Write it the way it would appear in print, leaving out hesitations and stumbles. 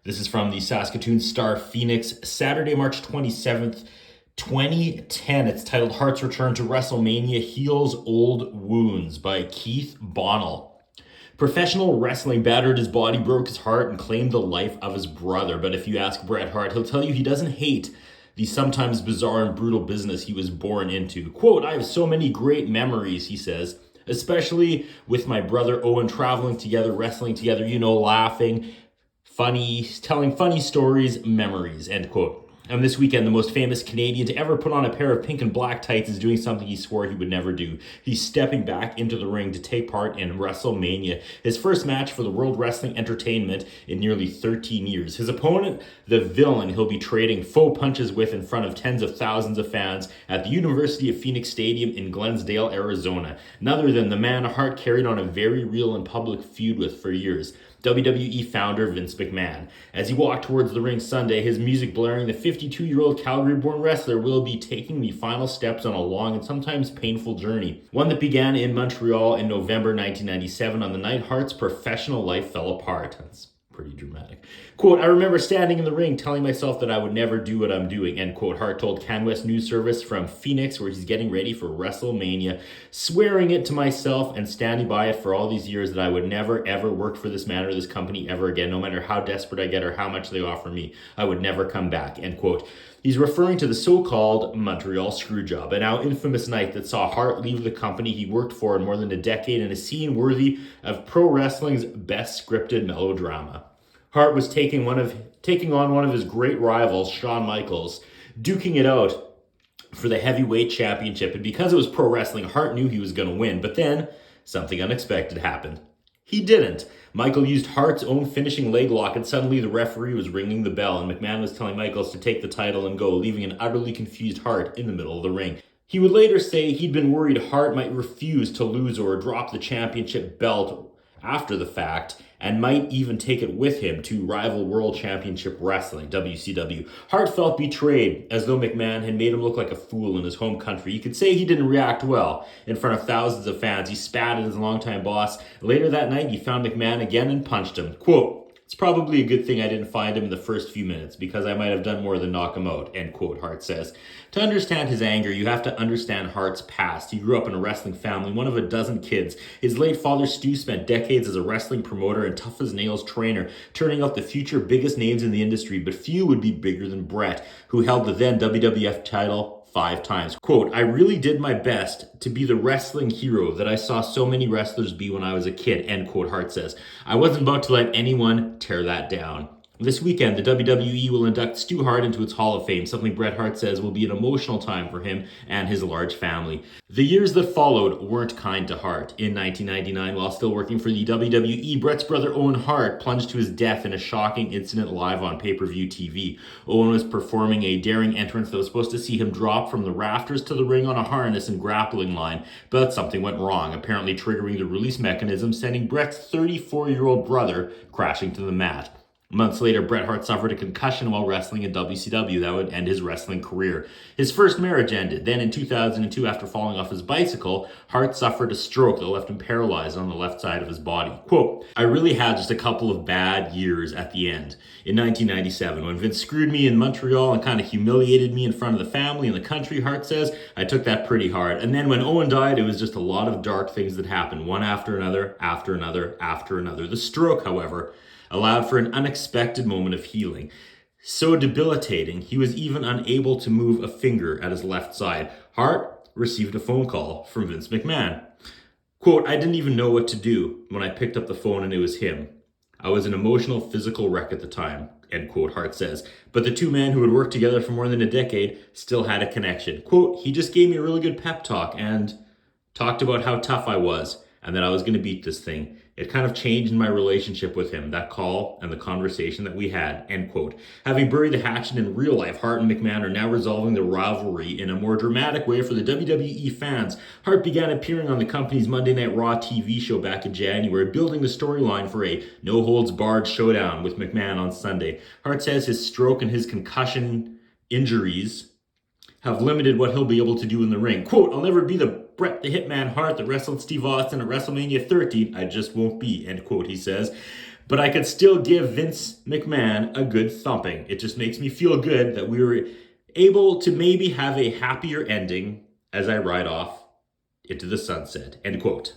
This is from the Saskatoon Star Phoenix, Saturday, March 27th, 2010. It's titled Hart's Return to WrestleMania Heals Old Wounds by Keith Bonnell. Professional wrestling battered his body, broke his heart, and claimed the life of his brother. But if you ask Bret Hart, he'll tell you he doesn't hate the sometimes bizarre and brutal business he was born into. Quote, "I have so many great memories," he says, "especially with my brother Owen, traveling together, wrestling together, laughing, telling funny stories, memories," end quote. And this weekend, the most famous Canadian to ever put on a pair of pink and black tights is doing something he swore he would never do. He's stepping back into the ring to take part in WrestleMania, his first match for the World Wrestling Entertainment in nearly 13 years. His opponent, the villain he'll be trading faux punches with in front of tens of thousands of fans at the University of Phoenix Stadium in Glensdale, Arizona. None other than the man Hart carried on a very real and public feud with for years. WWE founder Vince McMahon. As he walked towards the ring Sunday, his music blaring, the 52-year-old Calgary-born wrestler will be taking the final steps on a long and sometimes painful journey. One that began in Montreal in November 1997 on the night Hart's professional life fell apart. That's pretty dramatic. Quote, "I remember standing in the ring telling myself that I would never do what I'm doing," end quote. Hart told CanWest News Service from Phoenix, where he's getting ready for WrestleMania, "Swearing it to myself and standing by it for all these years that I would never ever work for this man or this company ever again, no matter how desperate I get or how much they offer me. I would never come back," end quote. He's referring to the so-called Montreal Screwjob, a now infamous night that saw Hart leave the company he worked for in more than a decade in a scene worthy of pro wrestling's best scripted melodrama. Hart was taking on one of his great rivals, Shawn Michaels, duking it out for the heavyweight championship. And because it was pro wrestling, Hart knew he was going to win. But then something unexpected happened. He didn't. Michael used Hart's own finishing leg lock, and suddenly the referee was ringing the bell, and McMahon was telling Michaels to take the title and go, leaving an utterly confused Hart in the middle of the ring. He would later say he'd been worried Hart might refuse to lose or drop the championship belt after the fact, and might even take it with him to rival World Championship Wrestling, WCW. Hart felt betrayed, as though McMahon had made him look like a fool in his home country. You could say he didn't react well in front of thousands of fans. He spat at his longtime boss. Later that night, he found McMahon again and punched him. Quote, "It's probably a good thing I didn't find him in the first few minutes, because I might have done more than knock him out," end quote, Hart says. To understand his anger, you have to understand Hart's past. He grew up in a wrestling family, one of a dozen kids. His late father, Stu, spent decades as a wrestling promoter and tough-as-nails trainer, turning out the future biggest names in the industry, but few would be bigger than Bret, who held the then WWF title 5 times. Quote, "I really did my best to be the wrestling hero that I saw so many wrestlers be when I was a kid," end quote, Hart says. "I wasn't about to let anyone tear that down." This weekend, the WWE will induct Stu Hart into its Hall of Fame, something Bret Hart says will be an emotional time for him and his large family. The years that followed weren't kind to Hart. In 1999, while still working for the WWE, Bret's brother Owen Hart plunged to his death in a shocking incident live on pay-per-view TV. Owen was performing a daring entrance that was supposed to see him drop from the rafters to the ring on a harness and grappling line, but something went wrong, apparently triggering the release mechanism, sending Bret's 34-year-old brother crashing to the mat. Months later, Bret Hart suffered a concussion while wrestling in WCW that would end his wrestling career. His first marriage ended. Then in 2002, after falling off his bicycle, Hart suffered a stroke that left him paralyzed on the left side of his body. Quote, "I really had just a couple of bad years at the end. In 1997, when Vince screwed me in Montreal and kind of humiliated me in front of the family and the country," Hart says, "I took that pretty hard. And then when Owen died, it was just a lot of dark things that happened, one after another, after another, after another. The stroke, however, allowed for an unexpected moment of healing. So debilitating, he was even unable to move a finger at his left side." Hart received a phone call from Vince McMahon. Quote, "I didn't even know what to do when I picked up the phone and it was him. I was an emotional, physical wreck at the time," end quote, Hart says. But the two men who had worked together for more than a decade still had a connection. Quote, "He just gave me a really good pep talk and talked about how tough I was and that I was going to beat this thing. It kind of changed my relationship with him, that call and the conversation that we had," end quote. Having buried the hatchet in real life, Hart and McMahon are now resolving the rivalry in a more dramatic way for the WWE fans. Hart began appearing on the company's Monday Night Raw TV show back in January, building the storyline for a no-holds-barred showdown with McMahon on Sunday. Hart says his stroke and his concussion injuries have limited what he'll be able to do in the ring. Quote, "I'll never be the Bret the Hitman Hart that wrestled Steve Austin at WrestleMania 13. I just won't be," end quote, he says. but I could still give Vince McMahon a good thumping. It just makes me feel good that we were able to maybe have a happier ending as I ride off into the sunset. End quote.